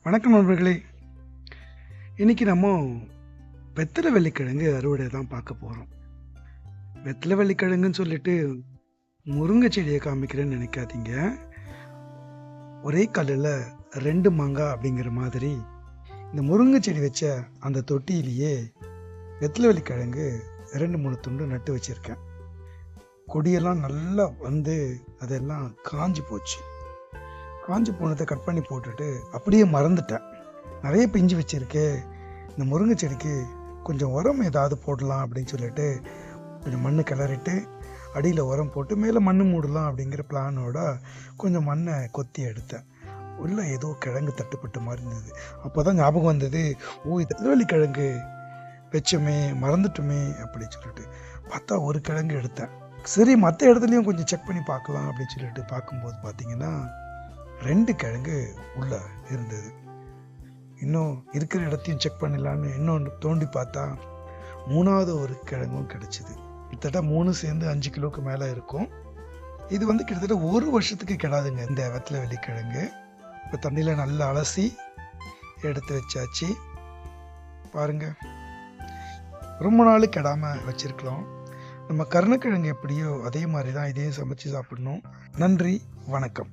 வணக்கம் நண்பர்களே. இன்னைக்கு நம்ம வெத்தலை வெள்ளிக்கிழங்கு அறுவடை தான் பார்க்க போகிறோம். வெத்தலை வெள்ளிக்கிழங்குன்னு சொல்லிட்டு முருங்கை செடியை காமிக்கிறேன்னு நினைக்காதீங்க. ஒரே கல்லில் ரெண்டு மாங்காய் அப்படிங்கிற மாதிரி இந்த முருங்கை செடி வச்ச அந்த தொட்டியிலேயே வெத்தலை வெள்ளிக்கிழங்கு 2-3 துண்டு நட்டு வச்சுருக்கேன். கொடியெல்லாம் நல்லா வந்து அதெல்லாம் காஞ்சி போச்சு. காஞ்சி போனதை கட் பண்ணி போட்டுட்டு அப்படியே மறந்துட்டேன். நிறைய பிஞ்சு வச்சுருக்கு. இந்த முருங்கை செடிக்கு கொஞ்சம் உரம் ஏதாவது போடலாம் அப்படின்னு சொல்லிட்டு கொஞ்சம் மண் கிளறிட்டு அடியில் உரம் போட்டு மேலே மண் மூடலாம் அப்படிங்கிற பிளானோட கொஞ்சம் மண்ணை கொத்தி எடுத்தேன். உள்ள ஏதோ கிழங்கு தட்டுப்பட்ட மாதிரி இருந்தது. அப்போ தான் ஞாபகம் வந்தது, இது வெள்ளி கிழங்கு வச்சோமே, மறந்துட்டுமே அப்படின்னு சொல்லிட்டு பார்த்தா ஒரு கிழங்கு எடுத்தேன். சரி, மற்ற இடத்துலையும் கொஞ்சம் செக் பண்ணி பார்க்கலாம் அப்படின்னு சொல்லிட்டு பார்க்கும்போது பார்த்தீங்கன்னா 2 கிழங்கு உள்ள இருந்தது. இன்னும் இருக்கிற இடத்தையும் செக் பண்ணலான்னு இன்னொன்று தோண்டி பார்த்தா 3வது ஒரு கிழங்கும் கிடைச்சிது. கிட்டத்தட்ட 3 சேர்ந்து 5 கிலோக்கு மேலே இருக்கும். இது வந்து கிட்டத்தட்ட 1 வருஷத்துக்கு கிடாதுங்க இந்த வெத்தலை வெள்ளிக்கிழங்கு. இப்போ தண்ணியில் நல்லா அலசி எடுத்து வச்சாச்சு. பாருங்க, ரொம்ப நாள் கெடாமல் வச்சிருக்கலாம். நம்ம கருணக்கிழங்கு எப்படியோ அதே மாதிரி தான் இதையும் சமைச்சு சாப்பிடணும். நன்றி, வணக்கம்.